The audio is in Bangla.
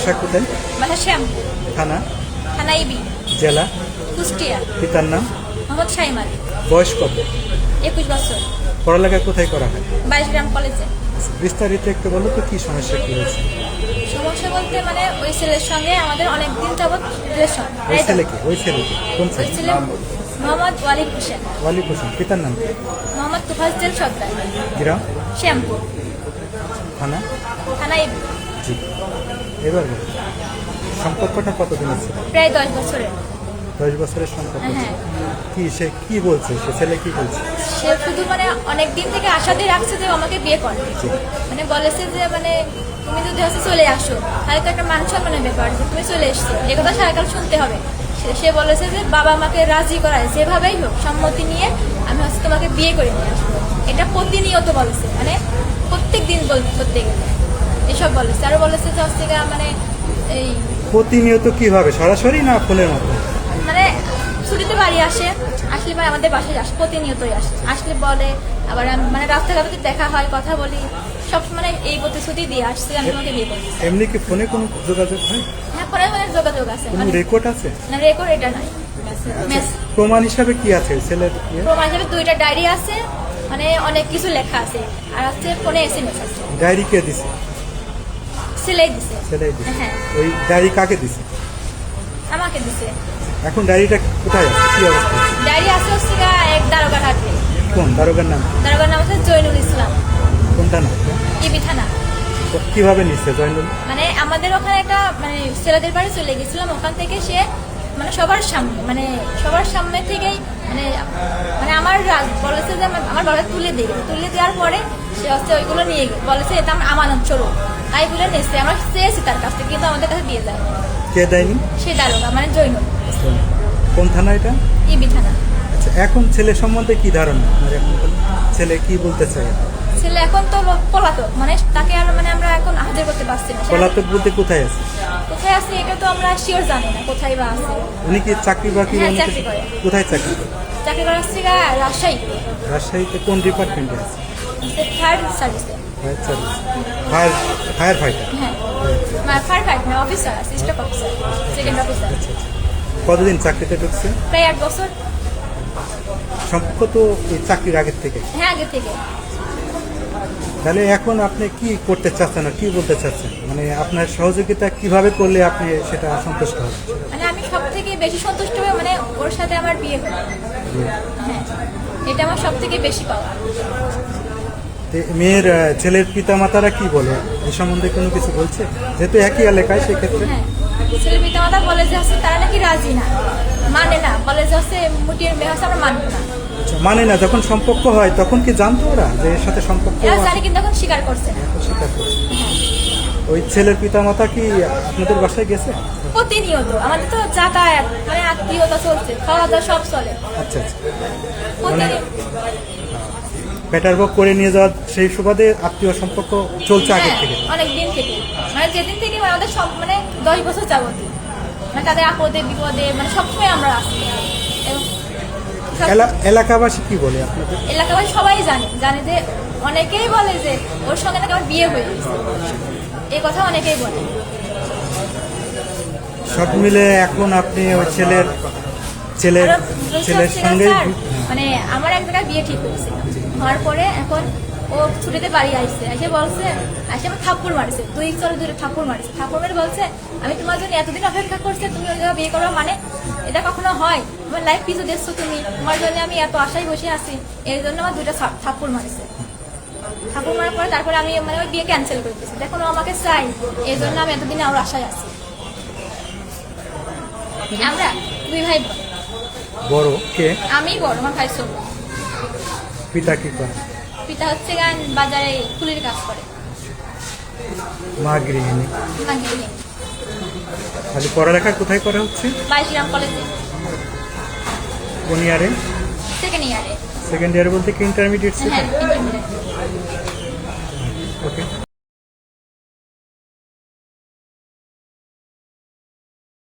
বাসা কোথায়? বাসা শ্যামপুর, থানা? থানা ইবি, জেলা? কুষ্টিয়া। পিতার নাম? মোহাম্মদ শাহিম আলী। বয়স কত? 21 বছর। পড়ালেখা কোথায় করা হয়? 22 গ্রাম কলেজে। বিস্তারিত একটু বলো তো, কি সমস্যা কি হয়েছে? সমস্যা বলতে মানে ওই ছেলের সঙ্গে আমাদের অনেক দিন যাবৎ রিলেশন। ওই ছেলেকে? ওই ছেলেকে কোন ওই ছেলে? ছেলে মোহাম্মদ ওয়ালিদ হোসেন। ওয়ালিদ হোসেন। পিতার নাম কি? মোহাম্মদ তুফাজ্জল সর্দার। গ্রাম? শ্যামপুর, থানা? থানা ইবি। জি। এবার বলো, সম্পর্কটা কতদিন আছে? প্রায় 10 বছরের। 10 বছরের সম্পর্ক। হ্যাঁ। কি সে কি বলছে, সে ছেলে কি বলছে? সে শুধু মানে অনেক দিন থেকে আশা দিয়ে রাখছে যে ও আমাকে বিয়ে করে। জি। মানে বলেছে যে মানে তুমি যদি হচ্ছে চলে আসো তাহলে তো একটা মান সম্মানের ব্যাপার যে তুমি চলে এসছো, এ কথা সারাকাল শুনতে হবে। সে বলেছে যে বাবা আমাকে রাজি করায় যেভাবেই হোক সম্মতি নিয়ে আমি হচ্ছে তোমাকে বিয়ে করে নিয়ে আসবো। এটা প্রতিনিয়ত বলেছে, মানে প্রত্যেক দিন করতে গেলে এসব বলেছে। আরো বলেছে যে হচ্ছে মানে এই প্রতিনিয়ত কিভাবে, সরাসরি না ফোনের মাধ্যমে? মানে ছুটিতে বাড়ি আসে, আসলে মানে আমাদের বাসায় আসে, প্রতিনিয়তই আসে। আসলে বলে আবার মানে রাস্তাঘাটে দেখা হয়, কথা বলি, সব মানে এই প্রতিশ্রুতি দিয়ে আসছে আমি তোমাকে বিয়ে করছি। এমনি কি ফোনে কোনো যোগাযোগ হয়? হ্যাঁ, ফোনে ফোনে যোগাযোগ আছে, কোনো মানে রেকর্ড আছে? না রেকর্ড এটা নাই। প্রমাণ হিসাবে কি আছে ছেলের? প্রমাণ হিসেবে 2টা ডায়েরি আছে, মানে অনেক কিছু লেখা আছে, আর আছে ফোনে SMS আছে। ডায়েরি কে দিছে? ছেলেই দিছে। ছেলেই দিছে। হ্যাঁ, ওই ডায়েরি কাকে দিছে? আমাকে দিছে। এখন ডায়েরিটা কোথায় আছে, কি অবস্থা? ডায়েরি আছে হচ্ছে এক দারোগার হাতে। কোন দারোগার নাম? দারোগার নাম হচ্ছে জয়নুল ইসলাম। কোনটা না? ইবি থানা। কিভাবে নিচ্ছে জয়নুল? মানে আমাদের ওখানে একটা মানে ছেলেদের বাড়ি চলে গেছিলাম, ওখান থেকে সে মানে সবার সামনে থেকেই মানে মানে আমার বলেছে যে আমার বাবা তুলে দেওয়ার পরে সে হচ্ছে ওইগুলো নিয়ে বলেছে এটা আমার আমানত স্বরূপ, তাই বলে নিচ্ছে। আমরা চেয়েছি তার কাছ থেকে, কিন্তু আমাদের কাছে দিয়ে যায়। কে দেয়নি? সে দারোগা মানে জৈনুল। কোন থানা এটা? ইবি থানা। আচ্ছা, এখন ছেলে সম্বন্ধে কি ধারণা? এখন ছেলে কি বলতে চায়? ছেলে এখন তো পলাতক, মানে তাকে আর মানে আমরা এখন হাজির করতে পারছি না। পলাতক বলতে কোথায় আছে? কোথায় আছে এটা তো আমরা শিওর জানি না, কোথায় বা আছে। উনি কি চাকরি বাকরি? হ্যাঁ, চাকরি করে। কোথায় চাকরি করে? চাকরি করা হচ্ছে রাজশাহী। রাজশাহীতে কোন ডিপার্টমেন্টে আছে? ফায়ার সার্ভিসে। Fire service. Fire fighter. হ্যাঁ, ফায়ার ফাইটার না, officer, assistant officer, second officer. কতদিন চাকরিতে ঢুকছে? প্রায় 8 বছর। সম্পর্ক তো এই চাকরির আগের থেকে? হ্যাঁ, আগে থেকে। তাহলে এখন আপনি কি করতে চাচ্ছেন আর কি বলতে চাচ্ছেন? মানে আপনার সহযোগিতা কিভাবে করলে আপনি সেটা সন্তুষ্ট হবেন? মানে আমি সব থেকে বেশি সন্তুষ্ট হই মানে ওর সাথে আমার বিয়ে হবে। হ্যাঁ, এটা আমার সব থেকে বেশি পাওয়া। মেয়ের ছেলের পিতা মাতারা কি বলে এই সম্বন্ধে, কোনো কিছু বলছে? যেহেতু একই এলাকায়, সেক্ষেত্রে হ্যাঁ, ছেলের পিতা মাতা বলে যে হচ্ছে তারা নাকি রাজি না, মানে না, বলে যে হচ্ছে মুটির মেয়ে হচ্ছে আমরা মানবো না। আচ্ছা, মানে না, যখন সম্পর্ক হয় তখন কি জানতো ওরা যে এর সাথে সম্পর্ক? এরা জানি, কিন্তু এখন স্বীকার করছে না। স্বীকার করছে। ওই ছেলের পিতা মাতা কি আপনাদের বাসায় গেছে? প্রতিনিয়ত আমাদের তো যাতায়াত মানে আত্মীয়তা চলছে, খাওয়া দাওয়া সব চলে। আচ্ছা আচ্ছা। প্রতিনিয়ত পেটার বক করে নিয়ে যাওয়ার সেই সুবাদে আত্মীয় সম্পর্ক চলছে আগে থেকে? অনেক দিন থেকে, মানে যেদিন থেকে আমাদের সব মানে 10 বছর যাবত, মানে তাদের আপদে বিপদে মানে সবসময় আমরা আসি। এবং এলাকাবাসী কি বলে আপনাদের? এলাকাবাসী সবাই জানে যে অনেকেই বলে যে ওর সঙ্গে নাকি আমার বিয়ে হয়ে গেছে, এই কথা অনেকেই বলে। সব মিলে এখন আপনি ওই ছেলের সঙ্গে মানে আমার এক জায়গায় বিয়ে ঠিক হয়েছে, হওয়ার পরে এখন ও ছুটিতে বাড়ি আসছে, এসে বলছে, এসে আমার থাপ্পড় মারছে, 2 থাপ্পড় মারছে। থাপ্পড় মেরে বলছে আমি তোমার জন্য এতদিন অপেক্ষা করছি, তুমি ওই জায়গায় বিয়ে করো, মানে এটা কখনো হয়? তোমার লাইফ পিছু দেখছো তুমি, তোমার জন্য আমি এত আশায় বসে আছি, এই জন্য আমার 2টা থাপ্পড় মারছে। থাপ্পড় মারার পরে তারপরে আমি মানে ওই বিয়ে ক্যান্সেল করে দিয়েছি। দেখুন ও আমাকে চাই, এই জন্য আমি এতদিন আমার আশায় আছি। আমরা 2 ভাই। বড় কে? আমি বড়, আমার ভাই ছোট। পিতা কি করে? পিতা হচ্ছে বাজারে কুলির কাজ করে। মা গৃহিণী। মা গৃহিণী। খালি পড়ালেখা কোথায় করা হচ্ছে? 22 গ্রাম কলেজে। কোন ইয়ারে? সেকেন্ড ইয়ারে। সেকেন্ড ইয়ারে বলতে কি ইন্টারমিডিয়েট? হ্যাঁ, ইন্টারমিডিয়েট।